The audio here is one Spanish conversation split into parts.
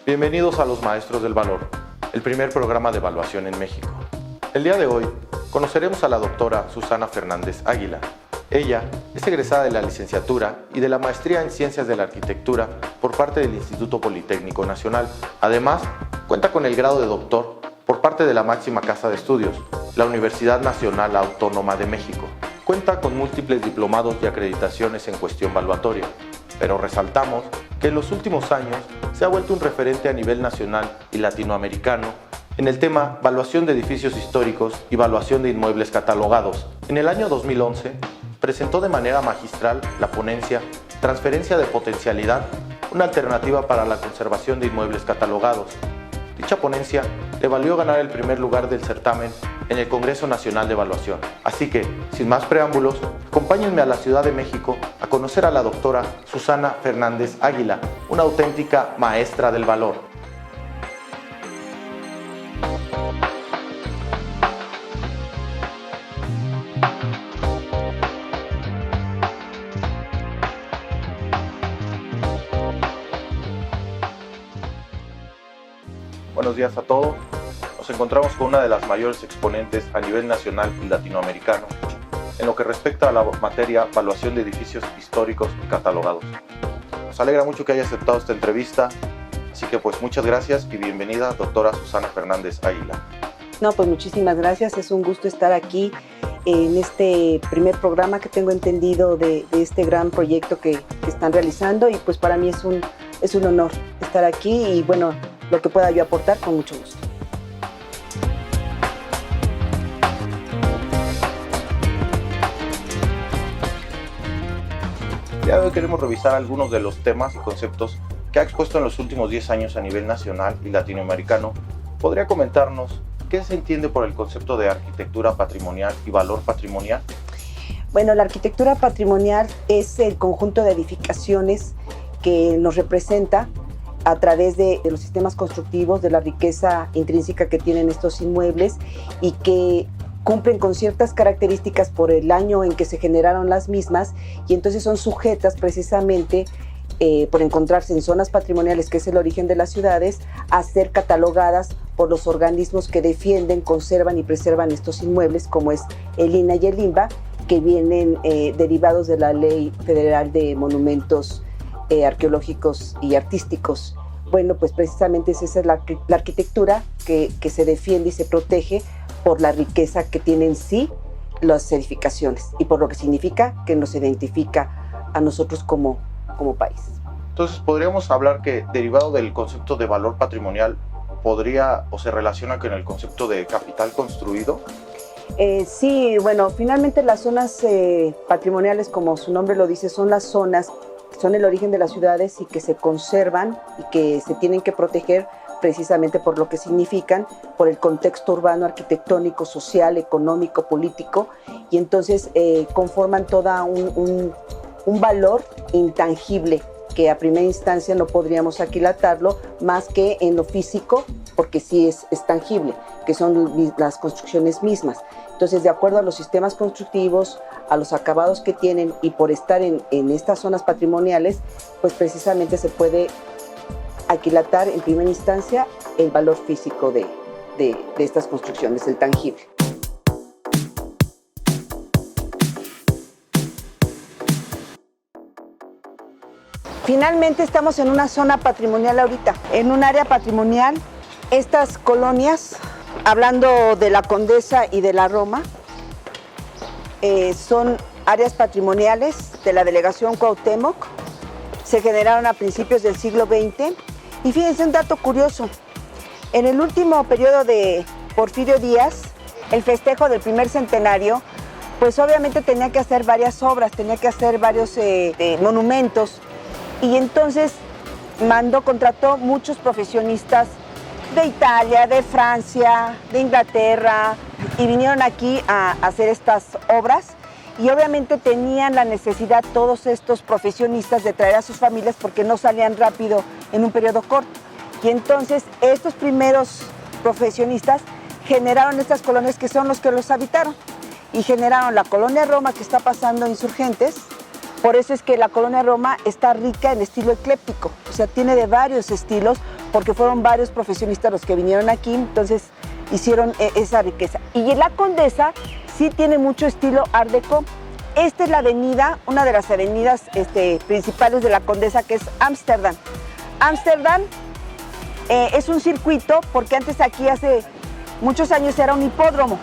Bienvenidos a Los Maestros del Valor, el primer programa de evaluación en México. El día de hoy conoceremos a la doctora Susana Fernández Águila. Ella es egresada de la licenciatura y de la maestría en Ciencias de la Arquitectura por parte del Instituto Politécnico Nacional. Además, cuenta con el grado de doctor por parte de la máxima casa de estudios, la Universidad Nacional Autónoma de México. Cuenta con múltiples diplomados y acreditaciones en cuestión valuatoria, pero resaltamos que en los últimos años se ha vuelto un referente a nivel nacional y latinoamericano en el tema valuación de edificios históricos y valuación de inmuebles catalogados. En el año 2011 presentó de manera magistral la ponencia Transferencia de Potencialidad, una alternativa para la conservación de inmuebles catalogados. Dicha ponencia le valió ganar el primer lugar del certamen en el Congreso Nacional de Evaluación. Así que, sin más preámbulos, acompáñenme a la Ciudad de México a conocer a la doctora Susana Fernández Águila, una auténtica maestra del valor. Buenos días a todos. Nos encontramos con una de las mayores exponentes a nivel nacional y latinoamericano en lo que respecta a la materia evaluación de edificios históricos y catalogados. Nos alegra mucho que haya aceptado esta entrevista, así que pues muchas gracias y bienvenida, doctora Susana Fernández Águila. No, pues muchísimas gracias, es un gusto estar aquí en este primer programa que tengo entendido de este gran proyecto que están realizando, y pues para mí es un honor estar aquí y bueno, lo que pueda yo aportar, con mucho gusto. Ya hoy queremos revisar algunos de los temas y conceptos que ha expuesto en los últimos 10 años a nivel nacional y latinoamericano. ¿Podría comentarnos qué se entiende por el concepto de arquitectura patrimonial y valor patrimonial? Bueno, la arquitectura patrimonial es el conjunto de edificaciones que nos representa a través de los sistemas constructivos, de la riqueza intrínseca que tienen estos inmuebles y que cumplen con ciertas características por el año en que se generaron las mismas, y entonces son sujetas precisamente por encontrarse en zonas patrimoniales, que es el origen de las ciudades, a ser catalogadas por los organismos que defienden, conservan y preservan estos inmuebles, como es el INAH y el INVA, que vienen derivados de la Ley Federal de Monumentos Arqueológicos y Artísticos. Bueno, pues precisamente esa es la arquitectura que se defiende y se protege por la riqueza que tienen sí las edificaciones y por lo que significa que nos identifica a nosotros como país. Entonces, ¿podríamos hablar que derivado del concepto de valor patrimonial podría o se relaciona con el concepto de capital construido? Sí, bueno, finalmente las zonas patrimoniales, como su nombre lo dice, son las zonas que son el origen de las ciudades y que se conservan y que se tienen que proteger precisamente por lo que significan, por el contexto urbano, arquitectónico, social, económico, político, y entonces conforman toda un valor intangible que a primera instancia no podríamos aquilatarlo más que en lo físico, porque sí es tangible, que son las construcciones mismas. Entonces, de acuerdo a los sistemas constructivos, a los acabados que tienen y por estar en estas zonas patrimoniales, pues precisamente se puede aquilatar en primera instancia el valor físico de estas construcciones, el tangible. Finalmente estamos en una zona patrimonial ahorita, en un área patrimonial. Estas colonias, hablando de la Condesa y de la Roma, son áreas patrimoniales de la delegación Cuauhtémoc. Se generaron a principios del siglo XX. Y fíjense un dato curioso, en el último periodo de Porfirio Díaz, el festejo del primer centenario, pues obviamente tenía que hacer varias obras, tenía que hacer varios monumentos, y entonces contrató muchos profesionistas de Italia, de Francia, de Inglaterra, y vinieron aquí a hacer estas obras. Y obviamente tenían la necesidad todos estos profesionistas de traer a sus familias porque no salían rápido en un periodo corto. Y entonces estos primeros profesionistas generaron estas colonias que son los que los habitaron. Y generaron la colonia Roma, que está pasando Insurgentes. Por eso es que la colonia Roma está rica en estilo ecléptico. O sea, tiene de varios estilos porque fueron varios profesionistas los que vinieron aquí. Entonces hicieron esa riqueza. Y la Condesa sí tiene mucho estilo Art Deco. Esta es la avenida, una de las avenidas principales de la Condesa, que es Ámsterdam. Ámsterdam es un circuito porque antes aquí hace muchos años era un hipódromo.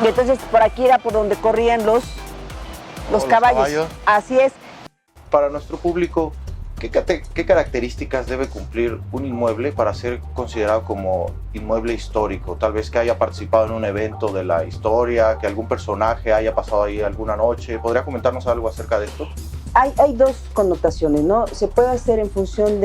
Y entonces por aquí era por donde corrían los caballos. Así es. Para nuestro público, ¿qué características debe cumplir un inmueble para ser considerado como inmueble histórico? Tal vez que haya participado en un evento de la historia, que algún personaje haya pasado ahí alguna noche. ¿Podría comentarnos algo acerca de esto? Hay dos connotaciones, ¿no? Se puede hacer en función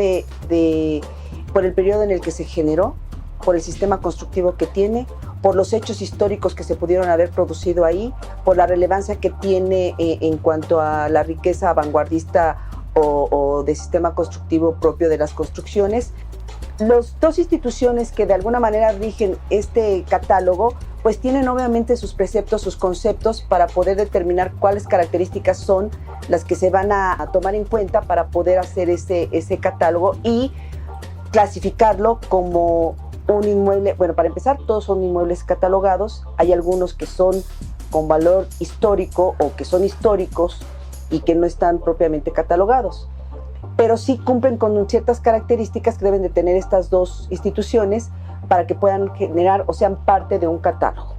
por el periodo en el que se generó, por el sistema constructivo que tiene, por los hechos históricos que se pudieron haber producido ahí, por la relevancia que tiene en cuanto a la riqueza vanguardista o de sistema constructivo propio de las construcciones. Las dos instituciones que de alguna manera rigen este catálogo, pues tienen obviamente sus preceptos, sus conceptos para poder determinar cuáles características son las que se van a tomar en cuenta para poder hacer ese catálogo y clasificarlo como un inmueble. Bueno, para empezar, todos son inmuebles catalogados. Hay algunos que son con valor histórico o que son históricos y que no están propiamente catalogados, pero sí cumplen con ciertas características que deben de tener estas dos instituciones para que puedan generar o sean parte de un catálogo.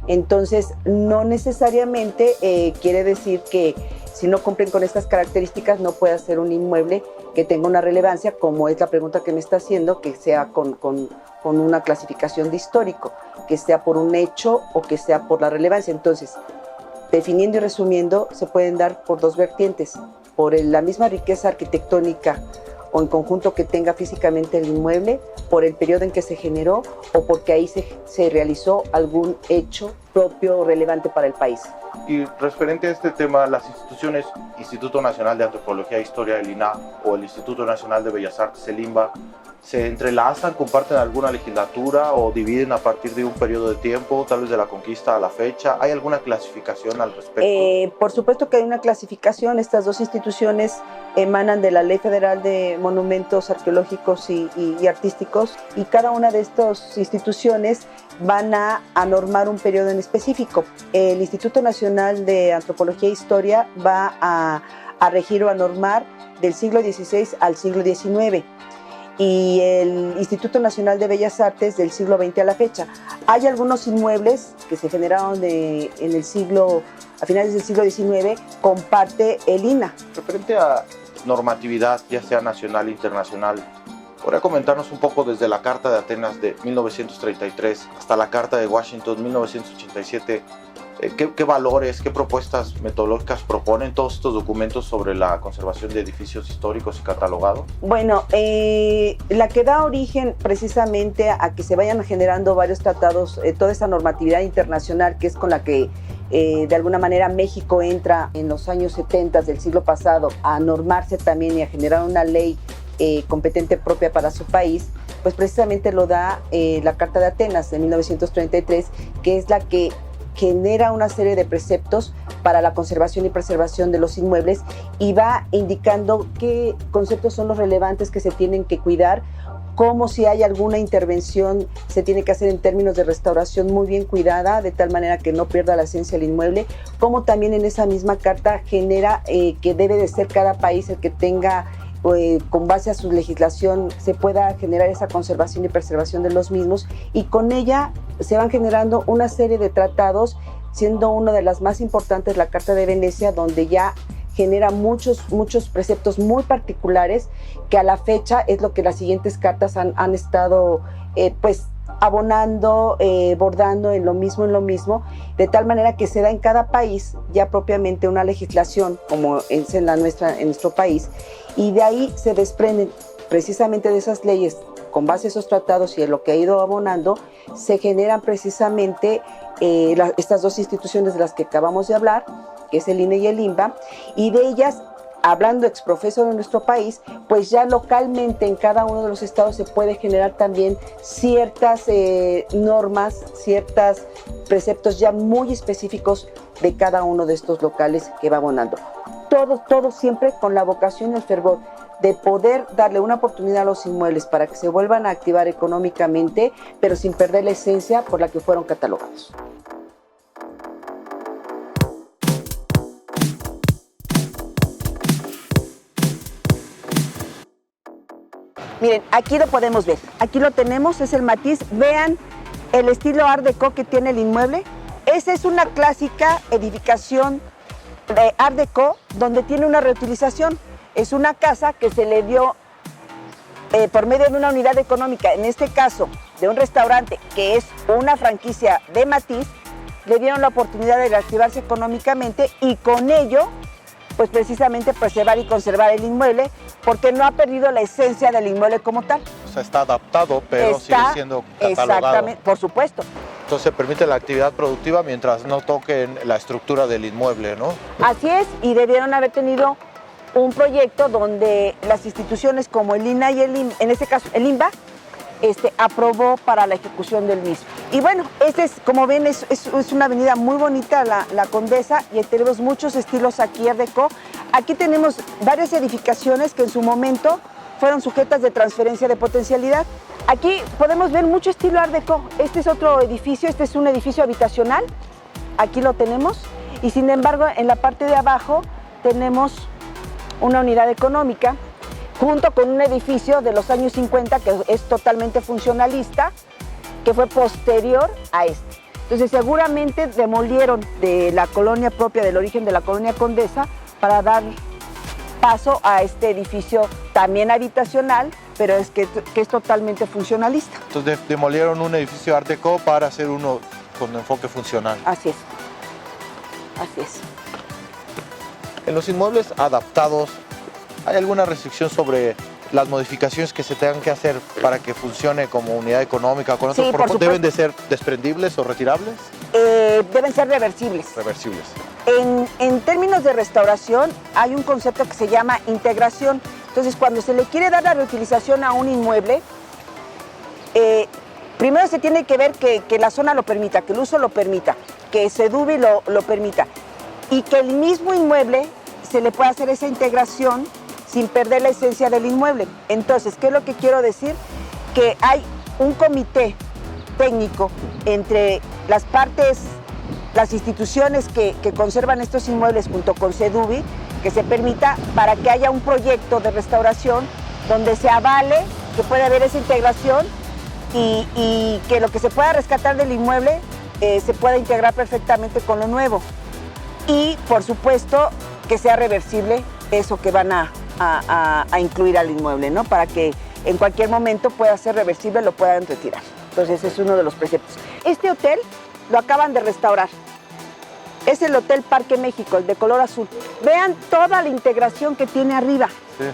Entonces, no necesariamente quiere decir que si no cumplen con estas características no pueda ser un inmueble que tenga una relevancia, como es la pregunta que me está haciendo, que sea con una clasificación de histórico, que sea por un hecho o que sea por la relevancia. Entonces, definiendo y resumiendo, se pueden dar por dos vertientes: por la misma riqueza arquitectónica o en conjunto que tenga físicamente el inmueble, por el periodo en que se generó o porque ahí se realizó algún hecho propio o relevante para el país. Y referente a este tema, las instituciones, Instituto Nacional de Antropología e Historia del INAH o el Instituto Nacional de Bellas Artes, el INBA, ¿se entrelazan, comparten alguna legislatura o dividen a partir de un periodo de tiempo, tal vez de la conquista a la fecha? ¿Hay alguna clasificación al respecto? Por supuesto que hay una clasificación. Estas dos instituciones emanan de la Ley Federal de Monumentos Arqueológicos y Artísticos, y cada una de estas instituciones van a normar un periodo en específico. El Instituto Nacional de Antropología e Historia va a regir o a normar del siglo XVI al siglo XIX. Y el Instituto Nacional de Bellas Artes del siglo XX a la fecha. Hay algunos inmuebles que se generaron a finales del siglo XIX, comparte el INAH. Referente a normatividad, ya sea nacional e internacional, ¿podría comentarnos un poco desde la Carta de Atenas de 1933 hasta la Carta de Washington 1987? ¿Qué valores, qué propuestas metodológicas proponen todos estos documentos sobre la conservación de edificios históricos y catalogados? Bueno, la que da origen precisamente a que se vayan generando varios tratados, toda esa normatividad internacional que es con la que de alguna manera México entra en los años 70 del siglo pasado a normarse también y a generar una ley competente propia para su país, pues precisamente lo da la Carta de Atenas de 1933, que es la que genera una serie de preceptos para la conservación y preservación de los inmuebles y va indicando qué conceptos son los relevantes que se tienen que cuidar, cómo si hay alguna intervención se tiene que hacer en términos de restauración muy bien cuidada, de tal manera que no pierda la esencia del inmueble, como también en esa misma carta genera que debe de ser cada país el que tenga con base a su legislación se pueda generar esa conservación y preservación de los mismos, y con ella se van generando una serie de tratados, siendo una de las más importantes la Carta de Venecia, donde ya genera muchos preceptos muy particulares que a la fecha es lo que las siguientes cartas han estado pues abonando, bordando en lo mismo, de tal manera que se da en cada país ya propiamente una legislación como es en nuestro país, y de ahí se desprenden precisamente de esas leyes, con base a esos tratados y en lo que ha ido abonando, se generan precisamente estas dos instituciones de las que acabamos de hablar, que es el INE y el INBA, y de ellas, hablando ex profeso de nuestro país, pues ya localmente en cada uno de los estados se puede generar también ciertas normas, ciertos preceptos ya muy específicos de cada uno de estos locales que va abonando. Todo siempre con la vocación y el fervor de poder darle una oportunidad a los inmuebles para que se vuelvan a activar económicamente, pero sin perder la esencia por la que fueron catalogados. Miren, aquí lo podemos ver, aquí lo tenemos, es el matiz. Vean el estilo Art Deco que tiene el inmueble. Esa es una clásica edificación de Art Deco donde tiene una reutilización. Es una casa que se le dio por medio de una unidad económica, en este caso de un restaurante que es una franquicia de Matiz, le dieron la oportunidad de reactivarse económicamente y con ello, pues precisamente preservar y conservar el inmueble, porque no ha perdido la esencia del inmueble como tal. O sea, está adaptado, pero sigue siendo catalogado. Exactamente, por supuesto. Entonces se permite la actividad productiva mientras no toquen la estructura del inmueble, ¿no? Así es, y debieron haber tenido un proyecto donde las instituciones como el INA y el INBA, en este caso el INBA, aprobó para la ejecución del mismo. Y bueno, como ven, es una avenida muy bonita, la Condesa, y tenemos muchos estilos aquí Art Deco. Aquí tenemos varias edificaciones que en su momento fueron sujetas de transferencia de potencialidad. Aquí podemos ver mucho estilo Art Deco. Este es otro edificio, este es un edificio habitacional, aquí lo tenemos, y sin embargo en la parte de abajo tenemos una unidad económica, junto con un edificio de los años 50 que es totalmente funcionalista, que fue posterior a este. Entonces seguramente demolieron de la colonia propia, del origen de la colonia Condesa, para dar paso a este edificio también habitacional, pero que es totalmente funcionalista. Entonces demolieron un edificio Art Deco para hacer uno con enfoque funcional. Así es. Así es. En los inmuebles adaptados, ¿hay alguna restricción sobre las modificaciones que se tengan que hacer para que funcione como unidad económica? ¿Con Sí, por supuesto. ¿Deben de ser desprendibles o retirables? Deben ser reversibles. Reversibles. En términos de restauración hay un concepto que se llama integración. Entonces, cuando se le quiere dar la reutilización a un inmueble, primero se tiene que ver que la zona lo permita, que el uso lo permita, que SEDUBI lo permita, y que el mismo inmueble se le pueda hacer esa integración sin perder la esencia del inmueble. Entonces, ¿qué es lo que quiero decir? Que hay un comité técnico entre las partes, las instituciones que conservan estos inmuebles junto con SEDUBI, que se permita para que haya un proyecto de restauración donde se avale que puede haber esa integración y que lo que se pueda rescatar del inmueble se pueda integrar perfectamente con lo nuevo. Y, por supuesto, que sea reversible eso que van a incluir al inmueble, ¿no? Para que en cualquier momento pueda ser reversible, lo puedan retirar. Entonces, es uno de los preceptos. Este hotel lo acaban de restaurar. Es el Hotel Parque México, el de color azul. Vean toda la integración que tiene arriba. Sí.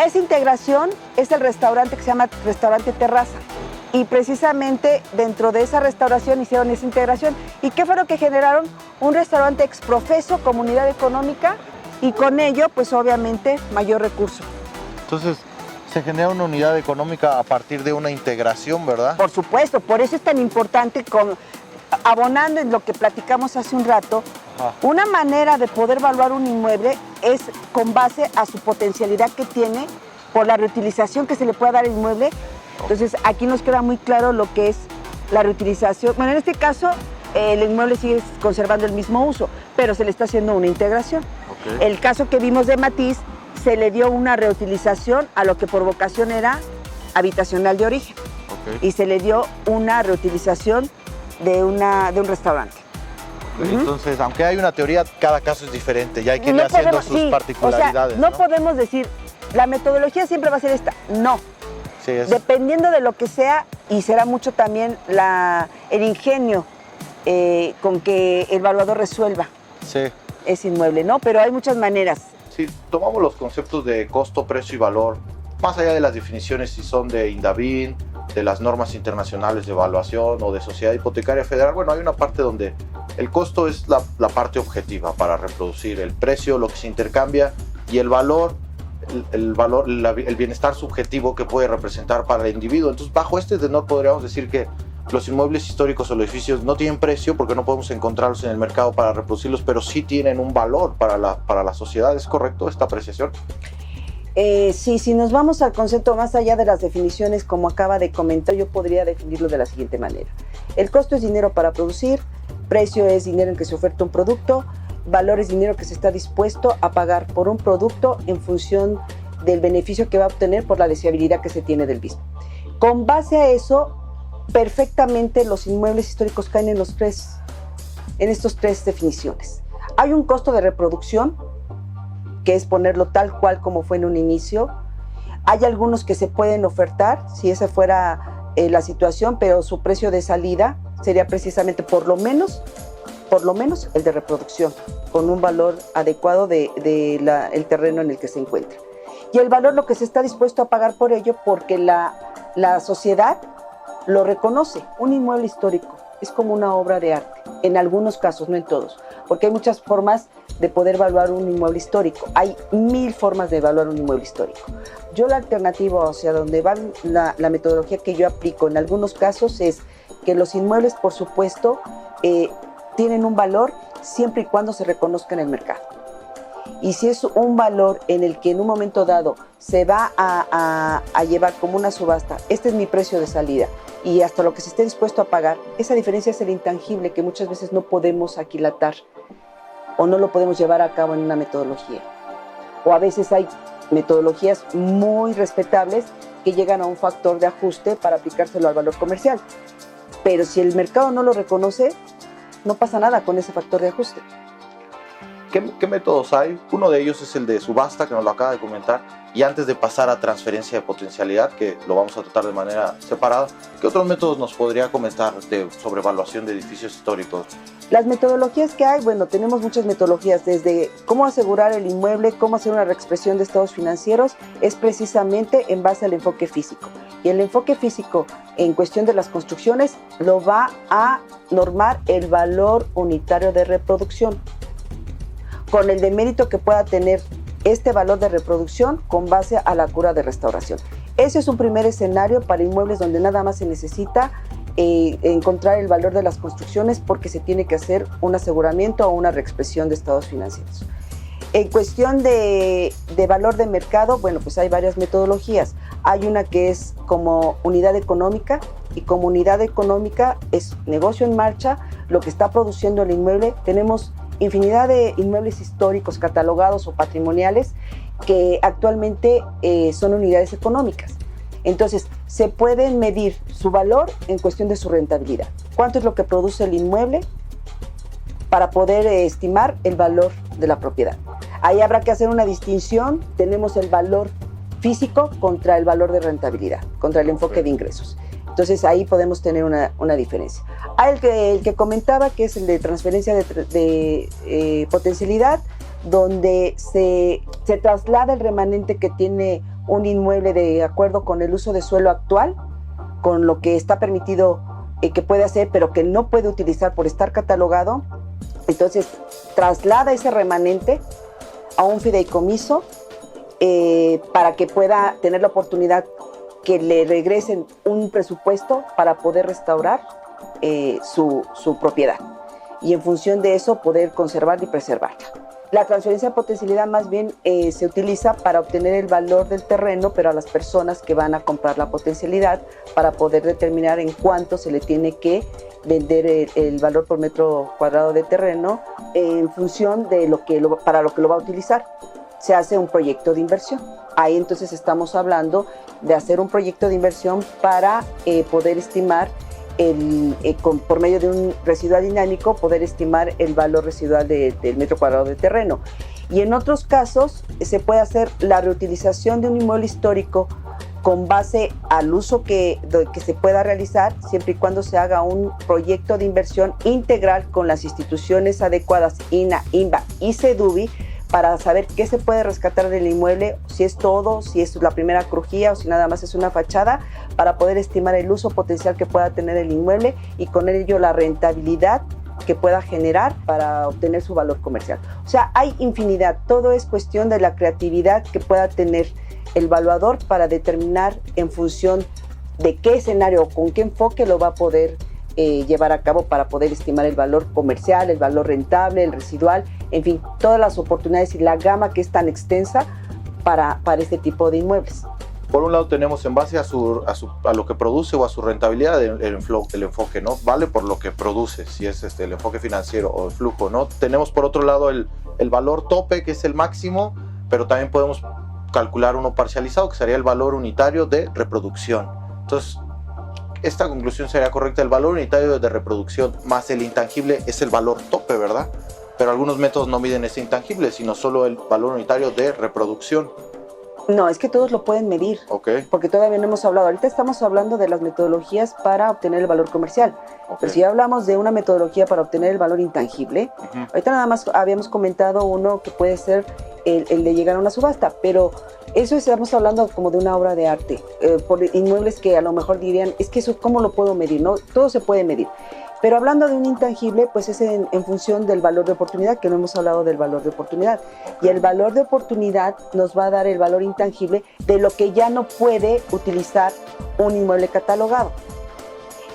Esa integración es el restaurante que se llama Restaurante Terraza. Y precisamente dentro de esa restauración hicieron esa integración. ¿Y qué fue lo que generaron? Un restaurante ex profeso, comunidad económica, y con ello, pues obviamente, mayor recurso. Entonces, se genera una unidad económica a partir de una integración, ¿verdad? Por supuesto, por eso es tan importante, abonando en lo que platicamos hace un rato, una manera de poder evaluar un inmueble es con base a su potencialidad que tiene por la reutilización que se le puede dar al inmueble. Entonces, aquí nos queda muy claro lo que es la reutilización. Bueno, en este caso, el inmueble sigue conservando el mismo uso, pero se le está haciendo una integración. Okay. El caso que vimos de Matiz, se le dio una reutilización a lo que por vocación era habitacional de origen. Okay. Y se le dio una reutilización de un restaurante. Okay. Entonces, aunque hay una teoría, cada caso es diferente y hay que ir haciendo sus particularidades. O sea, no podemos decir, la metodología siempre va a ser esta. No. Sí, dependiendo de lo que sea, y será mucho también el ingenio con que el evaluador resuelva ese inmueble, ¿no? Pero hay muchas maneras. Si tomamos los conceptos de costo, precio y valor, más allá de las definiciones si son de INDAVIN, de las normas internacionales de evaluación o de Sociedad Hipotecaria Federal, bueno, hay una parte donde el costo es la parte objetiva para reproducir el precio, lo que se intercambia, y el valor, el bienestar subjetivo que puede representar para el individuo. Entonces, bajo este tenor podríamos decir que los inmuebles históricos o los edificios no tienen precio porque no podemos encontrarlos en el mercado para reproducirlos, pero sí tienen un valor para la sociedad. ¿Es correcto esta apreciación? Sí, si nos vamos al concepto más allá de las definiciones, como acaba de comentar, yo podría definirlo de la siguiente manera. El costo es dinero para producir, precio es dinero en que se oferta un producto, valor es dinero que se está dispuesto a pagar por un producto en función del beneficio que va a obtener por la deseabilidad que se tiene del mismo. Con base a eso, perfectamente los inmuebles históricos caen en estas tres definiciones. Hay un costo de reproducción, que es ponerlo tal cual como fue en un inicio. Hay algunos que se pueden ofertar, si esa fuera la situación, pero su precio de salida sería precisamente por lo menos el de reproducción, con un valor adecuado del terreno en el que se encuentra. Y el valor lo que se está dispuesto a pagar por ello, porque la sociedad lo reconoce. Un inmueble histórico es como una obra de arte, en algunos casos, no en todos, porque hay muchas formas de poder evaluar un inmueble histórico. Hay 1000 formas de evaluar un inmueble histórico. Yo la alternativa, o sea, donde va la metodología que yo aplico en algunos casos, es que los inmuebles, por supuesto, tienen un valor siempre y cuando se reconozca en el mercado. Y si es un valor en el que en un momento dado se va a llevar como una subasta, este es mi precio de salida, y hasta lo que se esté dispuesto a pagar, esa diferencia es el intangible que muchas veces no podemos aquilatar o no lo podemos llevar a cabo en una metodología. O a veces hay metodologías muy respetables que llegan a un factor de ajuste para aplicárselo al valor comercial. Pero si el mercado no lo reconoce, no pasa nada con ese factor de ajuste. ¿Qué métodos hay? Uno de ellos es el de subasta, que nos lo acaba de comentar, y antes de pasar a transferencia de potencialidad, que lo vamos a tratar de manera separada, ¿qué otros métodos nos podría comentar sobre evaluación de edificios históricos? Las metodologías que hay, bueno, tenemos muchas metodologías, desde cómo asegurar el inmueble, cómo hacer una reexpresión de estados financieros, es precisamente en base al enfoque físico. Y el enfoque físico en cuestión de las construcciones lo va a normar el valor unitario de reproducción, con el demérito que pueda tener este valor de reproducción con base a la cura de restauración. Ese es un primer escenario para inmuebles donde nada más se necesita encontrar el valor de las construcciones, porque se tiene que hacer un aseguramiento o una reexpresión de estados financieros. En cuestión de valor de mercado, bueno, pues hay varias metodologías. Hay una que es como unidad económica, y como unidad económica es negocio en marcha, lo que está produciendo el inmueble. Tenemos infinidad de inmuebles históricos catalogados o patrimoniales que actualmente son unidades económicas. Entonces, se pueden medir su valor en cuestión de su rentabilidad. ¿Cuánto es lo que produce el inmueble para poder estimar el valor de la propiedad? Ahí habrá que hacer una distinción. Tenemos el valor físico contra el valor de rentabilidad, contra el enfoque de ingresos. Entonces, ahí podemos tener una diferencia. Hay el que comentaba, que es el de transferencia de potencialidad, donde se traslada el remanente que tiene un inmueble de acuerdo con el uso de suelo actual, con lo que está permitido que puede hacer, pero que no puede utilizar por estar catalogado. Entonces, traslada ese remanente a un fideicomiso para que pueda tener la oportunidad que le regresen un presupuesto para poder restaurar su propiedad, y en función de eso poder conservarla y preservarla. La transferencia de potencialidad más bien se utiliza para obtener el valor del terreno, pero a las personas que van a comprar la potencialidad, para poder determinar en cuánto se le tiene que vender el valor por metro cuadrado de terreno en función de para lo que lo va a utilizar. Se hace un proyecto de inversión. Ahí entonces estamos hablando de hacer un proyecto de inversión para poder estimar por medio de un residual dinámico, poder estimar el valor residual del metro cuadrado de terreno. Y en otros casos se puede hacer la reutilización de un inmueble histórico con base al uso que se pueda realizar, siempre y cuando se haga un proyecto de inversión integral con las instituciones adecuadas, INA, INBA y CEDUBI, para saber qué se puede rescatar del inmueble, si es todo, si es la primera crujía o si nada más es una fachada, para poder estimar el uso potencial que pueda tener el inmueble y con ello la rentabilidad que pueda generar para obtener su valor comercial. O sea, hay infinidad, todo es cuestión de la creatividad que pueda tener el evaluador para determinar en función de qué escenario o con qué enfoque lo va a poder llevar a cabo para poder estimar el valor comercial, el valor rentable, el residual, en fin, todas las oportunidades y la gama que es tan extensa para este tipo de inmuebles. Por un lado tenemos en base a lo que produce o a su rentabilidad el enfoque, ¿no? Vale por lo que produce, si es el enfoque financiero o el flujo, ¿no? Tenemos por otro lado el valor tope, que es el máximo, pero también podemos calcular uno parcializado, que sería el valor unitario de reproducción. Entonces, esta conclusión sería correcta: el valor unitario de reproducción más el intangible es el valor tope, ¿verdad? Pero algunos métodos no miden ese intangible, sino solo el valor unitario de reproducción. No, es que todos lo pueden medir, porque todavía no hemos hablado. Ahorita estamos hablando de las metodologías para obtener el valor comercial. Pero si hablamos de una metodología para obtener el valor intangible, ahorita nada más habíamos comentado uno que puede ser el de llegar a una subasta, pero eso estamos hablando como de una obra de arte, por inmuebles que a lo mejor dirían, es que eso, ¿cómo lo puedo medir? ¿No? Todo se puede medir. Pero hablando de un intangible, pues es en función del valor de oportunidad, que no hemos hablado del valor de oportunidad. Y el valor de oportunidad nos va a dar el valor intangible de lo que ya no puede utilizar un inmueble catalogado.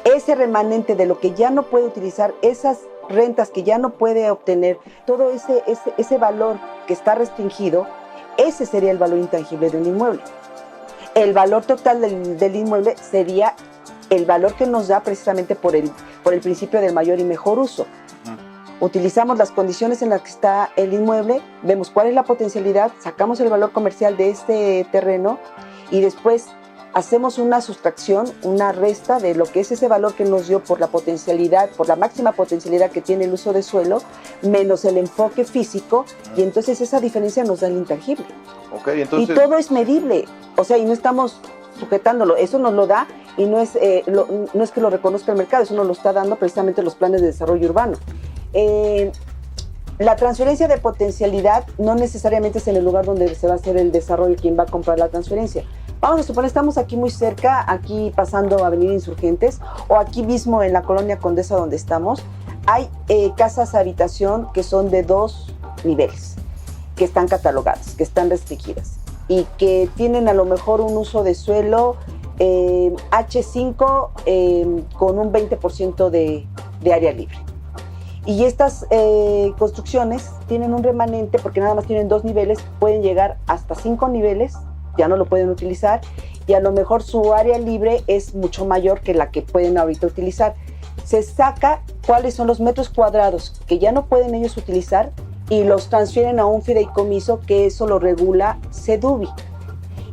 Ese remanente de lo que ya no puede utilizar, esas rentas que ya no puede obtener, todo ese valor que está restringido, ese sería el valor intangible de un inmueble. El valor total del inmueble sería el valor que nos da precisamente por el principio del mayor y mejor uso. Utilizamos las condiciones en las que está el inmueble, vemos cuál es la potencialidad, sacamos el valor comercial de este terreno y después hacemos una sustracción, una resta de lo que es ese valor que nos dio por la potencialidad, por la máxima potencialidad que tiene el uso de suelo, menos el enfoque físico, y entonces esa diferencia nos da el intangible. Entonces... Y todo es medible, o sea, y no estamos sujetándolo, eso nos lo da y no es que lo reconozca el mercado, eso nos lo está dando precisamente los planes de desarrollo urbano. La transferencia de potencialidad no necesariamente es en el lugar donde se va a hacer el desarrollo quien va a comprar la transferencia. Vamos a suponer, estamos aquí muy cerca, aquí pasando Avenida Insurgentes, o aquí mismo en la Colonia Condesa donde estamos, hay casas habitación que son de 2 niveles, que están catalogadas, que están restringidas, y que tienen a lo mejor un uso de suelo H5 con un 20% de área libre. Y estas construcciones tienen un remanente, porque nada más tienen 2 niveles, pueden llegar hasta 5 niveles, ya no lo pueden utilizar, y a lo mejor su área libre es mucho mayor que la que pueden ahorita utilizar. Se saca cuáles son los metros cuadrados que ya no pueden ellos utilizar y los transfieren a un fideicomiso, que eso lo regula SEDUBI.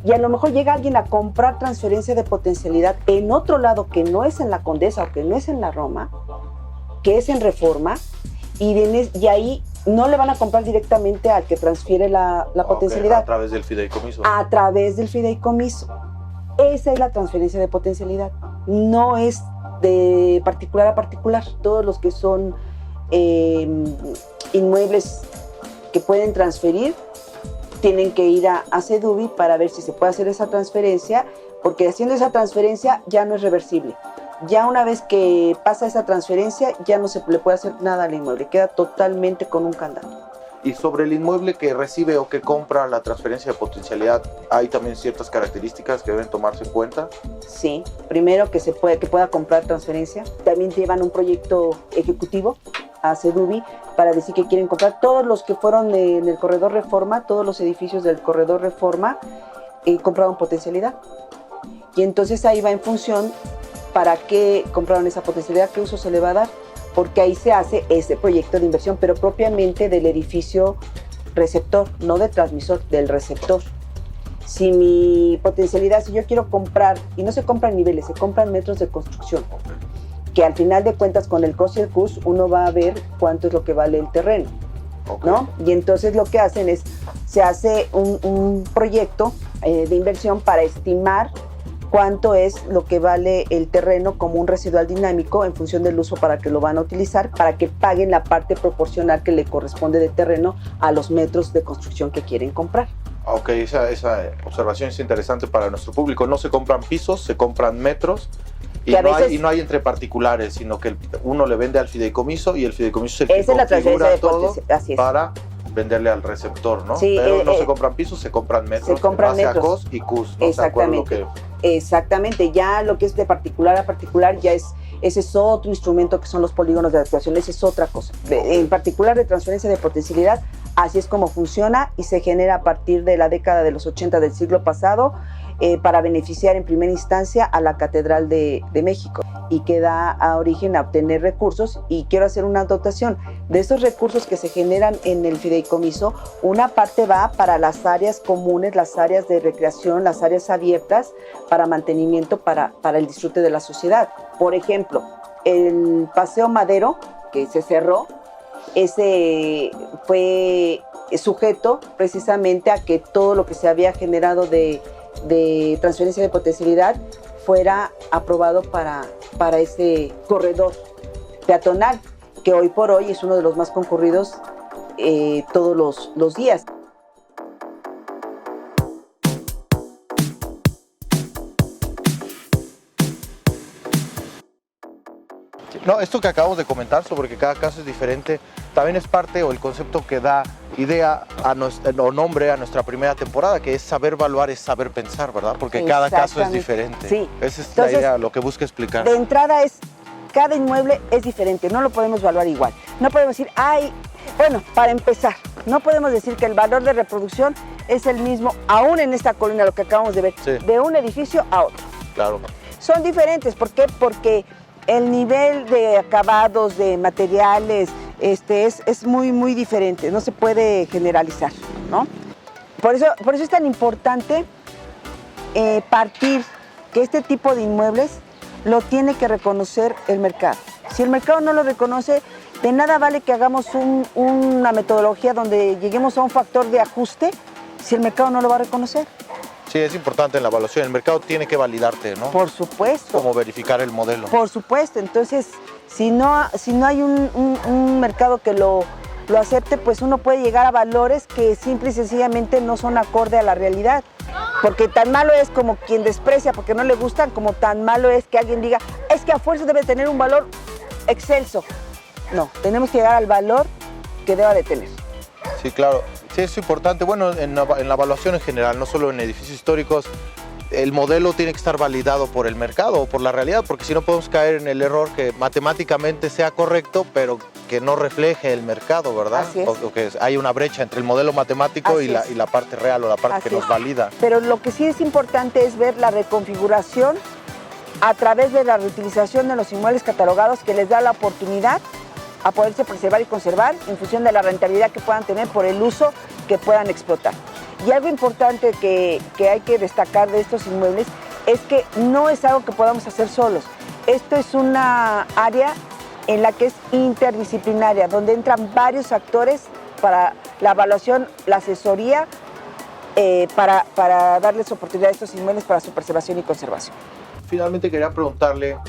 Y a lo mejor llega alguien a comprar transferencia de potencialidad en otro lado que no es en la Condesa o que no es en la Roma, que es en Reforma, y ahí no le van a comprar directamente al que transfiere la potencialidad. A través del fideicomiso. A través del fideicomiso. Esa es la transferencia de potencialidad. No es de particular a particular. Todos los que son inmuebles que pueden transferir tienen que ir a SEDUBI para ver si se puede hacer esa transferencia, porque haciendo esa transferencia ya no es reversible. Ya una vez que pasa esa transferencia, ya no se le puede hacer nada al inmueble, queda totalmente con un candado. Y sobre el inmueble que recibe o que compra la transferencia de potencialidad, ¿hay también ciertas características que deben tomarse en cuenta? Sí, primero que pueda comprar transferencia. También llevan un proyecto ejecutivo a SEDUBI para decir que quieren comprar. Todos los que fueron en el corredor Reforma, todos los edificios del corredor Reforma, compraron potencialidad. Y entonces ahí va en función para qué compraron esa potencialidad, qué uso se le va a dar, porque ahí se hace ese proyecto de inversión, pero propiamente del edificio receptor, no del transmisor, del receptor. Si mi potencialidad, si yo quiero comprar, y no se compran niveles, se compran metros de construcción, que al final de cuentas con el COS y el CUS uno va a ver cuánto es lo que vale el terreno, ¿no? Y entonces lo que hacen es, se hace un proyecto de inversión para estimar cuánto es lo que vale el terreno como un residual dinámico en función del uso para que lo van a utilizar, para que paguen la parte proporcional que le corresponde de terreno a los metros de construcción que quieren comprar. Ok, esa observación es interesante para nuestro público. No se compran pisos, se compran metros. Y no hay entre particulares, sino que uno le vende al fideicomiso y el fideicomiso es el que configura todo para venderle al receptor, ¿no? Sí, pero no se compran pisos, se compran metros. Se compran metros. A COS y CUS, ¿no? Exactamente. Exactamente. Ya lo que es de particular a particular, ese es otro instrumento que son los polígonos de actuación, esa es otra cosa. En particular de transferencia de potencialidad, así es como funciona y se genera a partir de la década de los 80 del siglo pasado, para beneficiar en primera instancia a la Catedral de México y que da a origen a obtener recursos. Y quiero hacer una dotación de esos recursos que se generan en el fideicomiso. Una parte va para las áreas comunes, las áreas de recreación, las áreas abiertas para mantenimiento, para el disfrute de la sociedad. Por ejemplo, el Paseo Madero, que se cerró, ese fue sujeto precisamente a que todo lo que se había generado de transferencia de potencialidad fuera aprobado para ese corredor peatonal, que hoy por hoy es uno de los más concurridos todos los días. No, esto que acabamos de comentar sobre que cada caso es diferente, también es parte o el concepto que da idea o nombre a nuestra primera temporada, que es saber evaluar, es saber pensar, ¿verdad? Porque cada caso es diferente. Sí. Esa es la idea, lo que busca explicar. De entrada cada inmueble es diferente, no lo podemos evaluar igual. No podemos decir, para empezar, no podemos decir que el valor de reproducción es el mismo, aún en esta colina, lo que acabamos de ver, sí, de un edificio a otro. Claro. Son diferentes, ¿por qué? Porque el nivel de acabados, de materiales, es muy, muy diferente, no se puede generalizar, ¿no? Por eso es tan importante partir que este tipo de inmuebles lo tiene que reconocer el mercado. Si el mercado no lo reconoce, de nada vale que hagamos una metodología donde lleguemos a un factor de ajuste si el mercado no lo va a reconocer. Sí, es importante en la evaluación. El mercado tiene que validarte, ¿no? Por supuesto. Como verificar el modelo. Por supuesto. Entonces, si no hay un mercado que lo acepte, pues uno puede llegar a valores que simple y sencillamente no son acorde a la realidad. Porque tan malo es como quien desprecia porque no le gustan, como tan malo es que alguien diga, es que a fuerza debe tener un valor excelso. No, tenemos que llegar al valor que deba de tener. Sí, claro. Sí, es importante. Bueno, en la evaluación en general, no solo en edificios históricos, el modelo tiene que estar validado por el mercado o por la realidad, porque si no podemos caer en el error que matemáticamente sea correcto, pero que no refleje el mercado, ¿verdad? Así es. O que hay una brecha entre el modelo matemático y la parte real o la parte que nos valida. Pero lo que sí es importante es ver la reconfiguración a través de la reutilización de los inmuebles catalogados, que les da la oportunidad a poderse preservar y conservar en función de la rentabilidad que puedan tener por el uso que puedan explotar. Y algo importante que hay que destacar de estos inmuebles es que no es algo que podamos hacer solos. Esto es una área en la que es interdisciplinaria, donde entran varios actores para la evaluación, la asesoría, para darles oportunidad a estos inmuebles para su preservación y conservación. Finalmente quería preguntarle,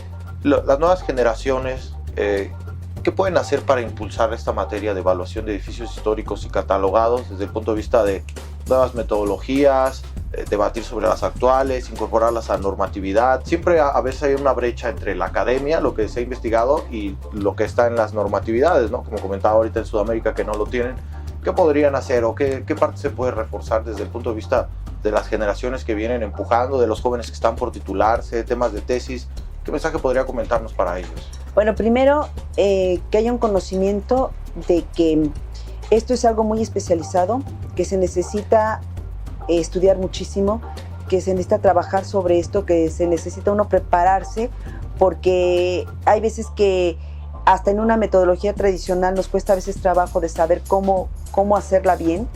las nuevas generaciones, ¿qué pueden hacer para impulsar esta materia de evaluación de edificios históricos y catalogados desde el punto de vista de nuevas metodologías, debatir sobre las actuales, incorporarlas a normatividad? Siempre a veces hay una brecha entre la academia, lo que se ha investigado, y lo que está en las normatividades, ¿no? Como comentaba ahorita en Sudamérica que no lo tienen. ¿Qué podrían hacer o qué parte se puede reforzar desde el punto de vista de las generaciones que vienen empujando, de los jóvenes que están por titularse, temas de tesis? ¿Qué mensaje podría comentarnos para ellos? Bueno, primero, que haya un conocimiento de que esto es algo muy especializado, que se necesita estudiar muchísimo, que se necesita trabajar sobre esto, que se necesita uno prepararse, porque hay veces que hasta en una metodología tradicional nos cuesta a veces trabajo de saber cómo hacerla bien.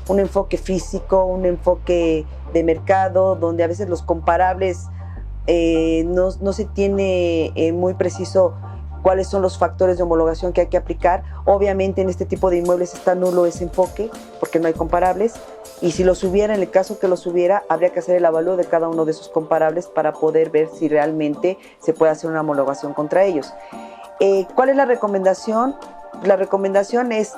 Un enfoque físico, un enfoque de mercado, donde a veces los comparables no se tiene muy preciso cuáles son los factores de homologación que hay que aplicar. Obviamente en este tipo de inmuebles está nulo ese enfoque porque no hay comparables, y si los hubiera, en el caso que los hubiera, habría que hacer el avalúo de cada uno de esos comparables para poder ver si realmente se puede hacer una homologación contra ellos. ¿Cuál es la recomendación? La recomendación es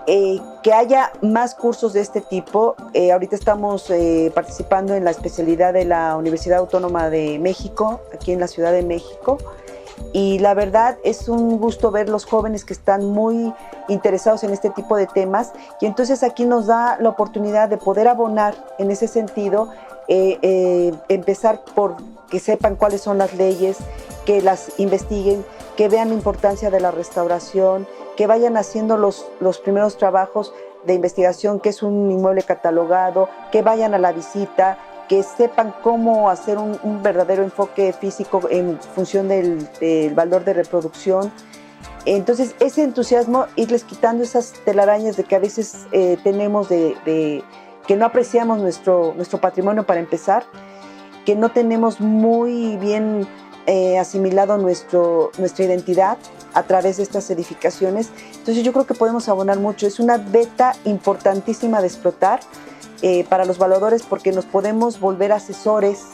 que haya más cursos de este tipo. Ahorita estamos participando en la especialidad de la Universidad Autónoma de México, aquí en la Ciudad de México, y la verdad es un gusto ver los jóvenes que están muy interesados en este tipo de temas, y entonces aquí nos da la oportunidad de poder abonar en ese sentido, empezar por que sepan cuáles son las leyes, que las investiguen, que vean la importancia de la restauración, que vayan haciendo los primeros trabajos de investigación, que es un inmueble catalogado, que vayan a la visita, que sepan cómo hacer un verdadero enfoque físico en función del valor de reproducción. Entonces, ese entusiasmo, irles quitando esas telarañas de que a veces tenemos de que no apreciamos nuestro patrimonio para empezar, que no tenemos muy bien asimilado nuestra identidad a través de estas edificaciones. Entonces yo creo que podemos abonar mucho. Es una beta importantísima de explotar para los valuadores, porque nos podemos volver asesores.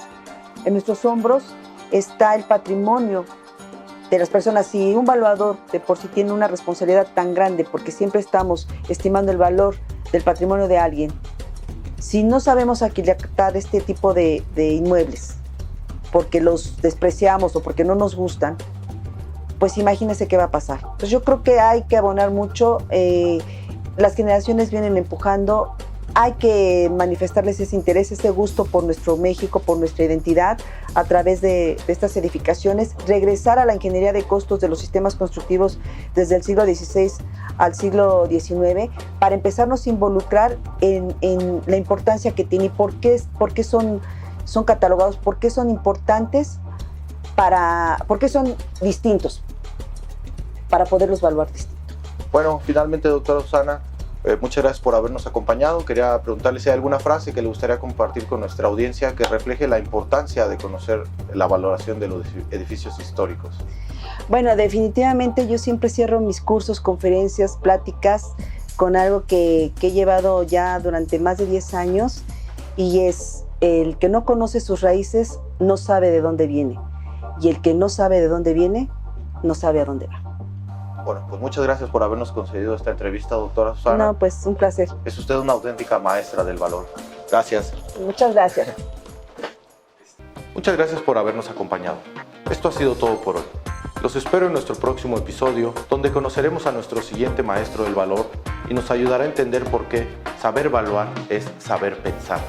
En nuestros hombros está el patrimonio de las personas. Si un valuador de por sí tiene una responsabilidad tan grande, porque siempre estamos estimando el valor del patrimonio de alguien, si no sabemos aquilatar este tipo de inmuebles porque los despreciamos o porque no nos gustan, pues imagínense qué va a pasar. Entonces yo creo que hay que abonar mucho, las generaciones vienen empujando, hay que manifestarles ese interés, ese gusto por nuestro México, por nuestra identidad, a través de estas edificaciones, regresar a la ingeniería de costos de los sistemas constructivos desde el siglo XVI al siglo XIX, para empezarnos a involucrar en la importancia que tiene y por qué son catalogados, por qué son importantes, por qué son distintos, para poderlos evaluar distintos. Bueno, finalmente, doctora Susana, muchas gracias por habernos acompañado. Quería preguntarle si hay alguna frase que le gustaría compartir con nuestra audiencia que refleje la importancia de conocer la valoración de los edificios históricos. Bueno, definitivamente yo siempre cierro mis cursos, conferencias, pláticas con algo que he llevado ya durante más de 10 años, y es: el que no conoce sus raíces no sabe de dónde viene, y el que no sabe de dónde viene no sabe a dónde va. Bueno, pues muchas gracias por habernos concedido esta entrevista, doctora Susana. No, pues un placer. Es usted una auténtica maestra del valor. Gracias. Muchas gracias. Muchas gracias por habernos acompañado. Esto ha sido todo por hoy. Los espero en nuestro próximo episodio, donde conoceremos a nuestro siguiente maestro del valor y nos ayudará a entender por qué saber evaluar es saber pensar.